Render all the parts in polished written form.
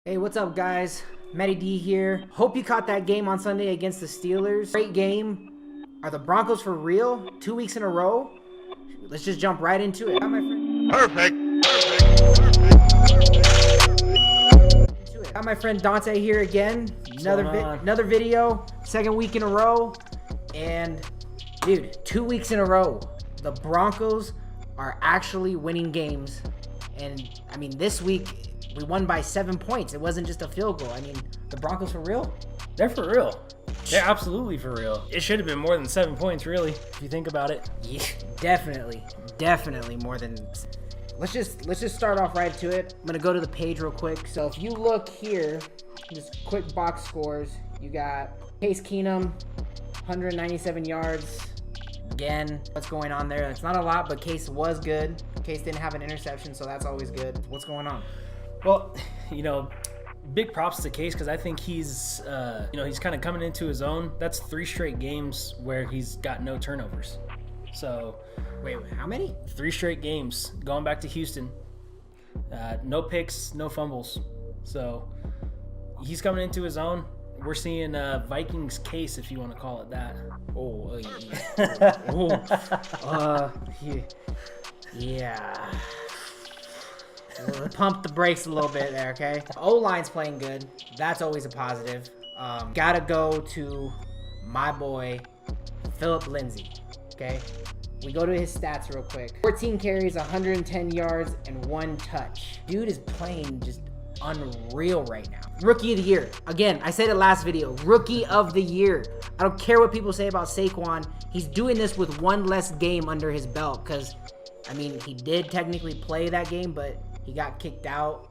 Hey, what's up, guys? Matty D here. Hope you caught that game on Sunday against the Steelers. Great game. Are the Broncos for real? 2 weeks in a row? Let's just jump right into it. Got my friend Dante here again. Another video. Second week in a row. And, dude, 2 weeks in a row. The Broncos are actually winning games. And, I mean, this week we won by 7 points. It wasn't just a field goal. I mean, the Broncos for real? They're for real. They're absolutely for real. It should have been more than 7 points, really, if you think about it. Yeah, definitely more than. Let's just start off right to it. I'm gonna go to the page real quick. So if you look here, just quick box scores. You got Case Keenum, 197 yards. Again, what's going on there? It's not a lot, but Case was good. Case didn't have an interception, so that's always good. What's going on? Well, big props to Case because I think he's kind of coming into his own. That's 3 straight games where he's got no turnovers. So, wait, how many? 3 straight games going back to Houston. No picks, no fumbles. So he's coming into his own. We're seeing Vikings Case, if you want to call it that. Yeah. Pump the brakes a little bit there, okay? O-line's playing good. That's always a positive. Gotta go to my boy, Philip Lindsay, okay? We go to his stats real quick. 14 carries, 110 yards, and 1 touch. Dude is playing just unreal right now. Rookie of the year. Again, I said it last video. Rookie of the year. I don't care what people say about Saquon. He's doing this with 1 less game under his belt because, I mean, he did technically play that game, but he got kicked out.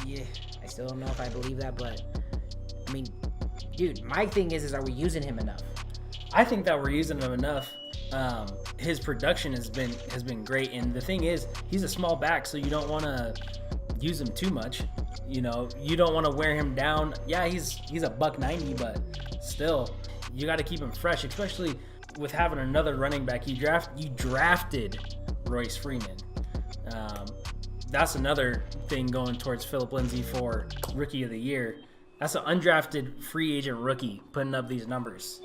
Yeah, I still don't know if I believe that, but I mean, dude, my thing is are we using him enough? I think that we're using him enough. His production has been great, and the thing is, he's a small back, so you don't want to use him too much. You don't want to wear him down. Yeah, he's a $190, but still, you got to keep him fresh, especially with having another running back. You drafted Royce Freeman. That's another thing going towards Philip Lindsay for Rookie of the Year. That's an undrafted free agent rookie putting up these numbers.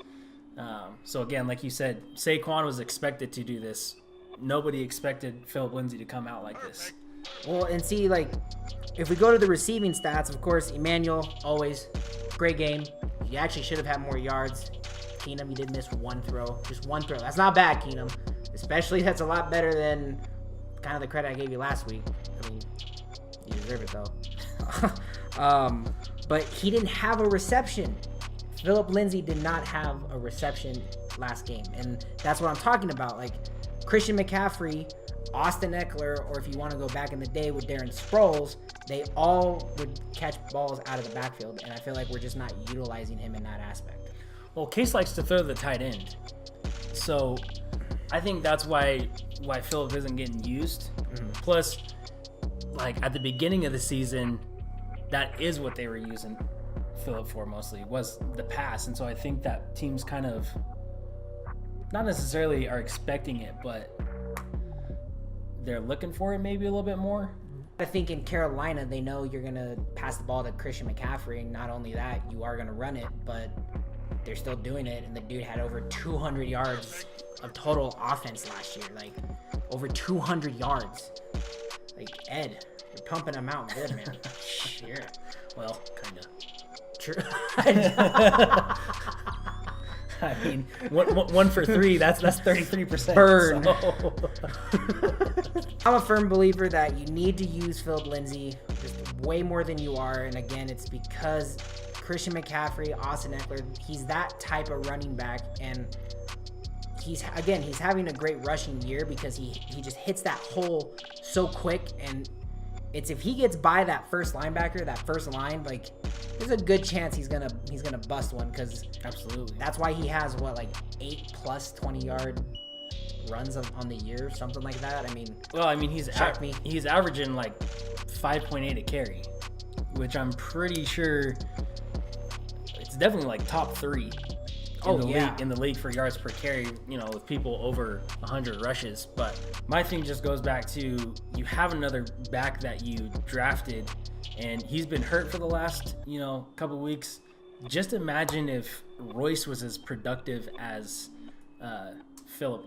So again, like you said, Saquon was expected to do this. Nobody expected Philip Lindsay to come out like this. Well, and see, like, if we go to the receiving stats, of course, Emmanuel, always great game. He actually should have had more yards. Keenum, he did miss 1 throw. Just 1 throw. That's not bad, Keenum. Especially, that's a lot better than kind of the credit I gave you last week. I mean, you deserve it, though. But he didn't have a reception. Philip Lindsay did not have a reception last game. And that's what I'm talking about. Like, Christian McCaffrey, Austin Eckler, or if you want to go back in the day with Darren Sproles, they all would catch balls out of the backfield. And I feel like we're just not utilizing him in that aspect. Well, Case likes to throw the tight end. So I think that's why Philip isn't getting used. Mm-hmm. Plus, like, at the beginning of the season, that is what they were using Philip for mostly, was the pass. And so I think that teams kind of not necessarily are expecting it, but they're looking for it maybe a little bit more. I think in Carolina, they know you're going to pass the ball to Christian McCaffrey, and not only that, you are going to run it, but they're still doing it, and the dude had over 200 yards of total offense last year. Like, over 200 yards. Like, Ed, you're pumping him out good, man. Sure. Well, kind of. True. I mean, one for 3, that's 33%. Burn. So. I'm a firm believer that you need to use Philip Lindsay just way more than you are. And again, it's because Christian McCaffrey, Austin Eckler, he's that type of running back. And he's having a great rushing year because he just hits that hole so quick. And it's if he gets by that first linebacker, that first line, like, there's a good chance he's gonna bust one, because absolutely, that's why he has 8 plus 20-yard runs on the year, something like that. I mean, he's averaging like 5.8 a carry, which I'm pretty sure it's definitely like top 3 in the league for yards per carry, with people over 100 rushes. But my thing just goes back to, you have another back that you drafted and he's been hurt for the last, couple weeks. Just imagine if Royce was as productive as Phillip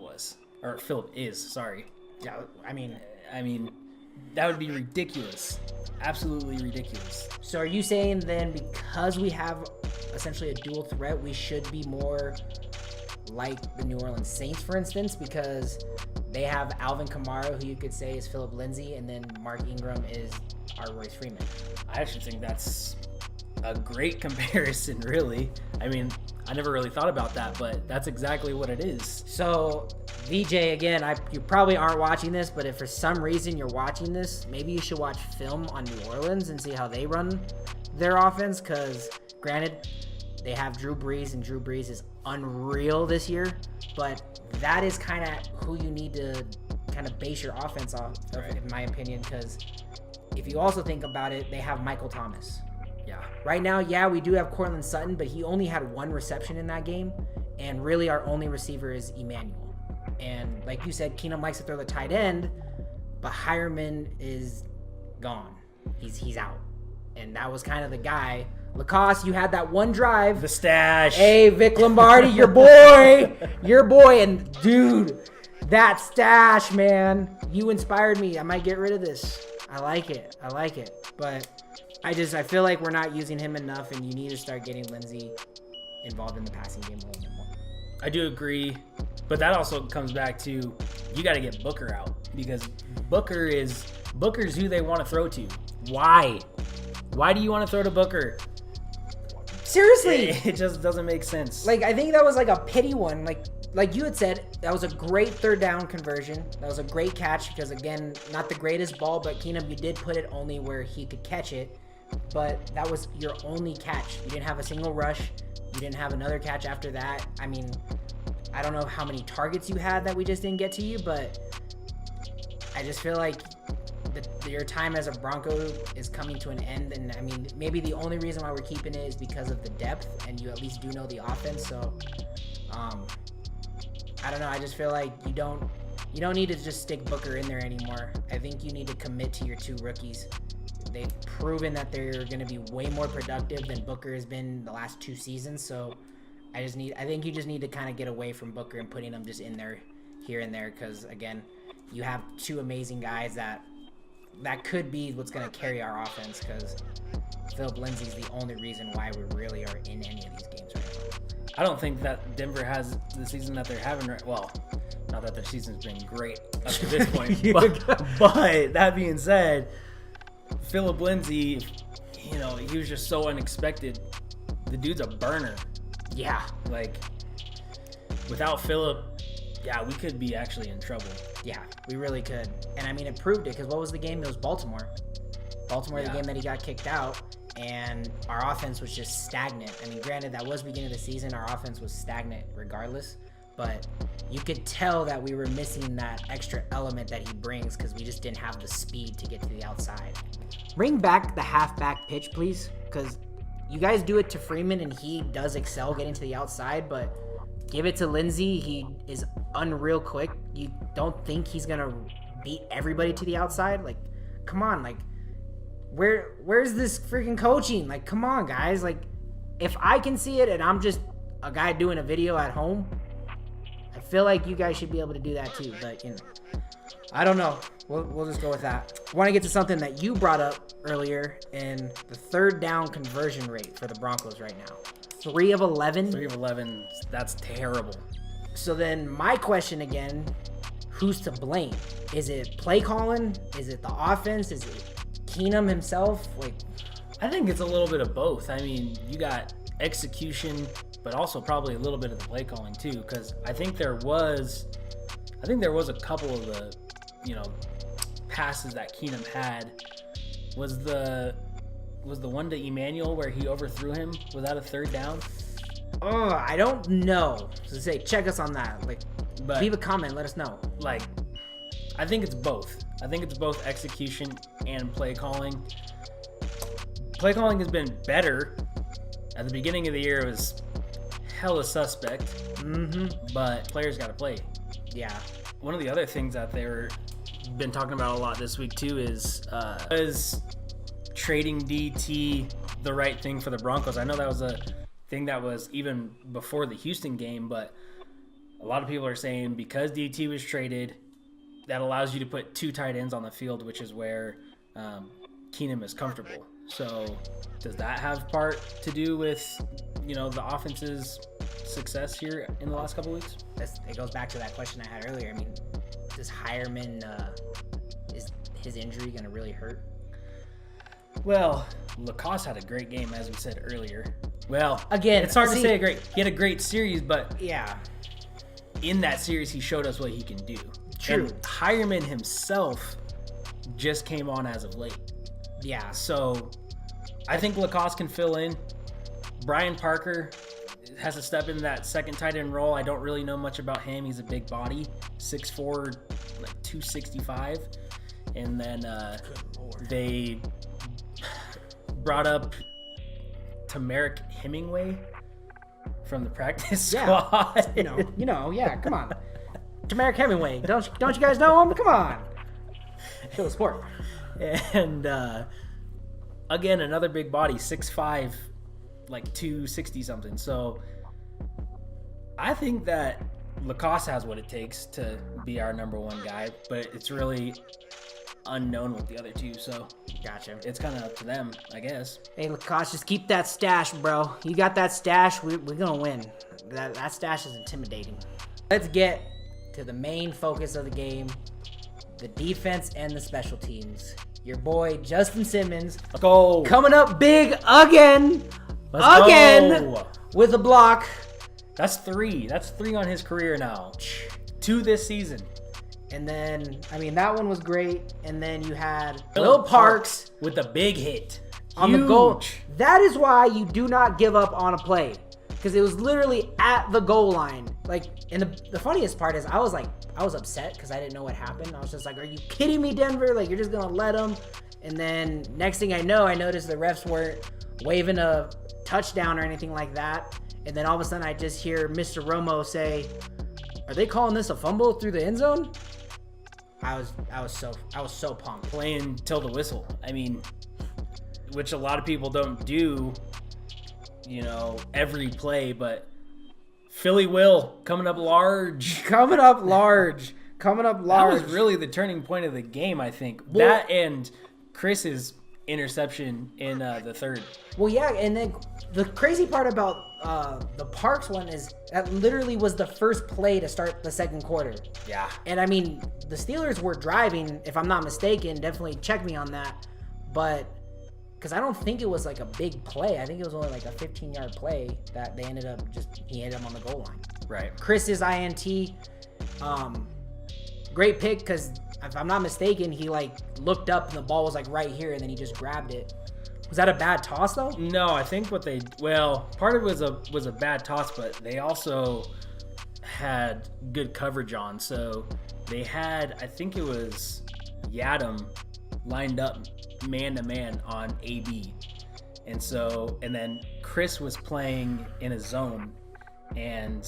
is. Sorry. Yeah, I mean, that would be ridiculous. Absolutely ridiculous. So are you saying then because we have essentially a dual threat, we should be more like the New Orleans Saints, for instance, because they have Alvin Kamara, who you could say is Phillip Lindsay, and then Mark Ingram is our Royce Freeman? I actually think that's a great comparison, really. I mean, I never really thought about that, but that's exactly what it is. So, VJ, again, you probably aren't watching this, but if for some reason you're watching this, maybe you should watch film on New Orleans and see how they run their offense, because granted, they have Drew Brees, and Drew Brees is unreal this year, but that is kind of who you need to kind of base your offense off, right, in my opinion, because if you also think about it, they have Michael Thomas. Yeah. Right now, we do have Cortland Sutton, but he only had one reception in that game, and really our only receiver is Emmanuel. And like you said, Keenum likes to throw the tight end, but Hireman is gone. He's out. And that was kind of the guy. Lacoste, you had that one drive. The stash. Hey, Vic Lombardi, your boy. Your boy. And dude, that stash, man. You inspired me. I might get rid of this. I like it. But I feel like we're not using him enough, and you need to start getting Lindsay involved in the passing game a little bit more. I do agree, but that also comes back to you got to get Booker out, because Booker's who they want to throw to. Why do you want to throw to Booker? Seriously, it just doesn't make sense. Like, I think that was like a pity one. Like you had said, that was a great third down conversion. That was a great catch because, again, not the greatest ball, but Keenum, you did put it only where he could catch it. But that was your only catch. You didn't have a single rush. You didn't have another catch after that. I mean, I don't know how many targets you had that we just didn't get to you, but I just feel like your time as a Bronco is coming to an end. And, I mean, maybe the only reason why we're keeping it is because of the depth, and you at least do know the offense. So, I don't know. I just feel like you don't need to just stick Booker in there anymore. I think you need to commit to your two rookies. They've proven that they're going to be way more productive than Booker has been the last 2 seasons. So I think you just need to kind of get away from Booker and putting them just in there here and there. Because, again, you have 2 amazing guys that could be what's going to carry our offense, because Phillip Lindsay's the only reason why we really are in any of these games right now. I don't think that Denver has the season that they're having right. Well, not that their season's been great up to this point, but that being said, Phillip Lindsay, he was just so unexpected. The dude's a burner. Yeah. Like, without Phillip, we could be actually in trouble. Yeah, we really could. And I mean, it proved it, because what was the game? It was Baltimore. The game that he got kicked out, and our offense was just stagnant. I mean, granted, that was beginning of the season. Our offense was stagnant regardless, but you could tell that we were missing that extra element that he brings, because we just didn't have the speed to get to the outside. Bring back the halfback pitch, please, because you guys do it to Freeman, and he does excel getting to the outside, but give it to Lindsay. He is unreal quick. You don't think he's going to beat everybody to the outside? Like, come on, like, where's this freaking coaching? Like, come on, guys. Like, if I can see it and I'm just a guy doing a video at home, I feel like you guys should be able to do that too. But, I don't know. We'll just go with that. I want to get to something that you brought up earlier in the third down conversion rate for the Broncos right now. 3 of 11. 3 of 11. That's terrible. So then my question again, who's to blame? Is it play calling? Is it the offense? Is it Keenum himself? Like, I think it's a little bit of both. I mean, you got execution, but also probably a little bit of the play calling too, because I think there was a couple of the, passes that Keenum had. Was the one to Emmanuel where he overthrew him? Was that a third down? Oh, I don't know. So say, check us on that. Like, but leave a comment. Let us know. Like, I think it's both. I think it's both execution and play calling. Play calling has been better. At the beginning of the year, it was hella suspect. But players got to play. Yeah. One of the other things that they've been talking about a lot this week too is trading DT the right thing for the Broncos? I know that was a thing that was even before the Houston game, but a lot of people are saying because DT was traded, that allows you to put 2 tight ends on the field, which is where Keenum is comfortable. So does that have part to do with, the offense's success here in the last couple of weeks? It goes back to that question I had earlier. I mean, does Hireman, is his injury going to really hurt? Well, Lacoste had a great game, as we said earlier. Well, again, it's hard to say he had a great series, but yeah, in that series, he showed us what he can do. True. And Hireman himself just came on as of late. Yeah. So I think Lacoste can fill in. Brian Parker has to step into that second tight end role. I don't really know much about him. He's a big body, 6'4", like 265. And then they brought up Tamarick Hemingway from the practice squad. Yeah, come on. Tamarick Hemingway. Don't you guys know him? Come on. Show the sport. And again, another big body, 6'5", like 260 something. So I think that Lacoste has what it takes to be our number 1 guy, but it's really unknown with the other 2. So gotcha. It's kind of up to them, I guess. Hey, Lacoste, just keep that stash, bro. You got that stash, we're gonna win. That stash is intimidating. Let's get to the main focus of the game, the defense and the special teams. Your boy Justin Simmons, Let's go. Coming up big again, Go. with a block. That's 3. That's 3 on his career now. 2 this season. And then, that one was great. And then you had Will Parks with a big hit on the goal. That is why you do not give up on a play, because it was literally at the goal line. And the funniest part is I was upset because I didn't know what happened. I was just like, are you kidding me, Denver? Like, you're just going to let them? And then next thing I know, I noticed the refs weren't waving a touchdown or anything like that. And then all of a sudden I just hear Mr. Romo say, are they calling this a fumble through the end zone? I was so pumped. Playing till the whistle. Which a lot of people don't do, every play, but Philly Will coming up large. Coming up large. That was really the turning point of the game, I think. Well, that and Chris's interception in the third. Well, yeah, and then the crazy part about the Parks one is that literally was the first play to start the second quarter. Yeah. And the Steelers were driving, if I'm not mistaken. Definitely check me on that. But because I don't think it was like a big play. I think it was only like a 15-yard play that they ended up he ended up on the goal line. Right. Chris's INT, great pick, because if I'm not mistaken, he looked up and the ball was right here, and then he just grabbed it. Was that a bad toss though? No, I think part of it was a bad toss, but they also had good coverage on. So they had, I think it was Yadam lined up man to man on AB. And then Chris was playing in a zone, and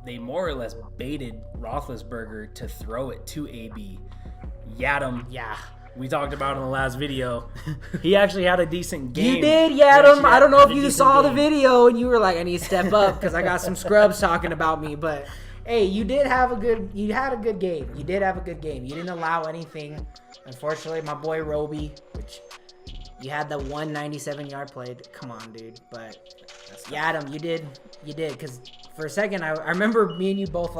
they more or less baited Roethlisberger to throw it to AB. Yadam. Yeah. We talked about in the last video. He actually had a decent game. You did, Yadam. I don't know if you saw the video and you were like, I need to step up because I got some scrubs talking about me. But hey, you had a good game. You did have a good game. You didn't allow anything. Unfortunately, my boy Roby, which you had the 197-yard play. Come on, dude. But Yadam, you did. Because for a second, I remember me and you both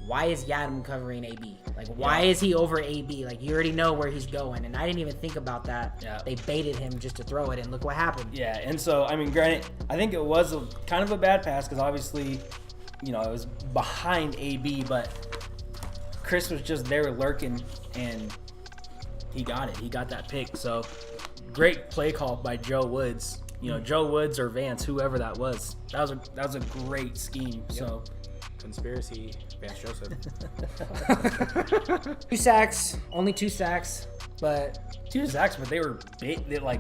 why is Yadam covering AB? Why is he over AB? You already know where he's going. And I didn't even think about that. Yeah. They baited him just to throw it, and look what happened. Yeah, and so, granted, I think it was kind of a bad pass because obviously, it was behind AB, but Chris was just there lurking, and he got it. He got that pick. So, great play call by Joe Woods. Joe Woods or Vance, whoever that was. That was a great scheme. Yep. So. Conspiracy, Vance Joseph. 2 sacks, only 2 sacks, but 2 sacks, but they were big. They were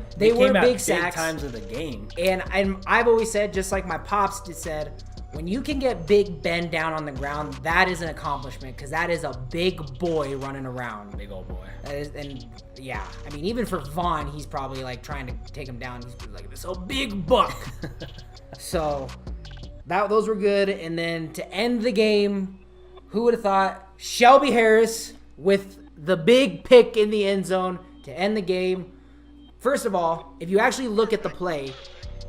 came big out sacks times of the game. And I've always said, just like my pops said, when you can get Big Ben down on the ground, that is an accomplishment because that is a big boy running around. Big old boy. And yeah, I mean, even for Vaughn, he's probably like trying to take him down. He's like, this old big buck. So those were good. And then to end the game, who would have thought Shelby Harris with the big pick in the end zone to end the game. First of all, if you actually look at the play,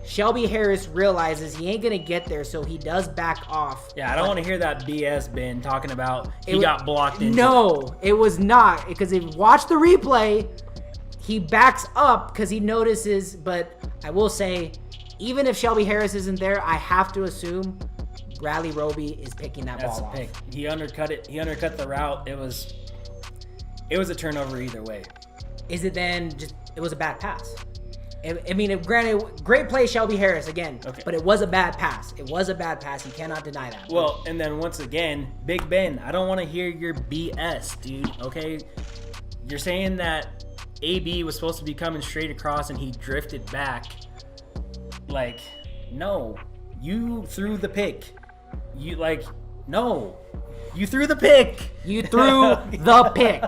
Shelby Harris realizes he ain't going to get there, so he does back off. Yeah, I don't want to hear that BS Ben talking about he got blocked into. No, it was not. Because if you watch the replay, he backs up because he notices. But I will say, even if Shelby Harris isn't there, I have to assume Bradley Roby is picking that ball off. Pick. He undercut it. He undercut the route. It was a turnover either way. Is it then just it was a bad pass? I mean, granted, great play, Shelby Harris, again. Okay. But it was a bad pass. It was a bad pass. You cannot deny that. Well, and then once again, Big Ben, I don't want to hear your BS, dude, okay? You're saying that AB was supposed to be coming straight across and he drifted back. Like, no. You threw the pick. No. You threw the pick. You threw the pick.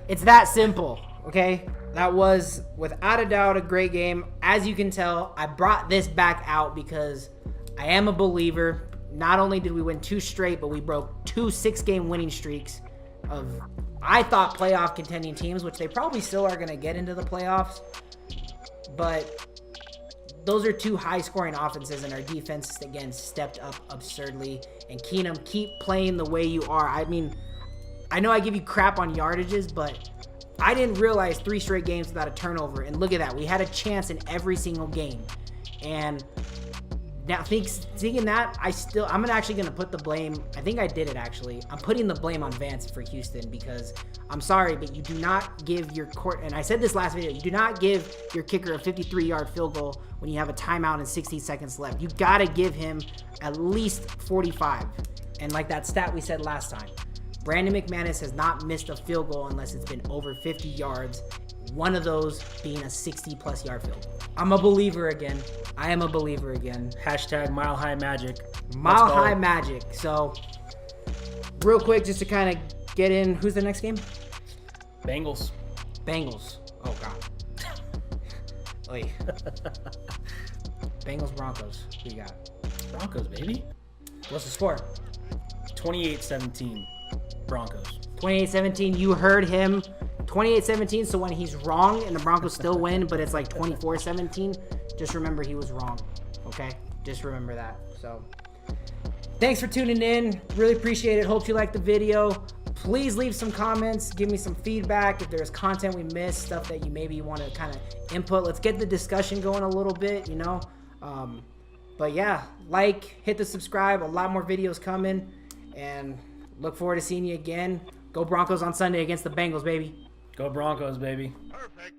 It's that simple, okay? That was, without a doubt, a great game. As you can tell, I brought this back out because I am a believer. Not only did we win 2 straight, but we broke 2 6-game winning streaks of, I thought, playoff contending teams, which they probably still are going to get into the playoffs. But those are 2 high-scoring offenses, and our defense, again, stepped up absurdly. And Keenum, keep playing the way you are. I mean, I know I give you crap on yardages, but I didn't realize 3 straight games without a turnover. And look at that. We had a chance in every single game. And now thinking that, I'm actually going to put the blame. I think I did it, actually. I'm putting the blame on Vance for Houston because I'm sorry, but you do not give your and I said this last video, you do not give your kicker a 53-yard field goal when you have a timeout and 60 seconds left. You got to give him at least 45. And like that stat we said last time, Brandon McManus has not missed a field goal unless it's been over 50 yards, one of those being a 60-plus yard field goal. I'm a believer again. I am a believer again. Hashtag Mile High Magic. Mile High Magic. So, real quick, just to kind of get in, who's the next game? Bengals. Oh, God. Oy. Bengals, Broncos. Who you got? Broncos, baby. What's the score? 28-17. Broncos. 28-17. You heard him. 28-17. So when he's wrong and the Broncos still win, but it's like 24-17, just remember he was wrong. Okay? Just remember that. So thanks for tuning in. Really appreciate it. Hope you liked the video. Please leave some comments. Give me some feedback. If there's content we missed, stuff that you maybe want to kind of input. Let's get the discussion going a little bit, you know? But yeah, hit the subscribe. A lot more videos coming. And look forward to seeing you again. Go Broncos on Sunday against the Bengals, baby. Go Broncos, baby. Perfect.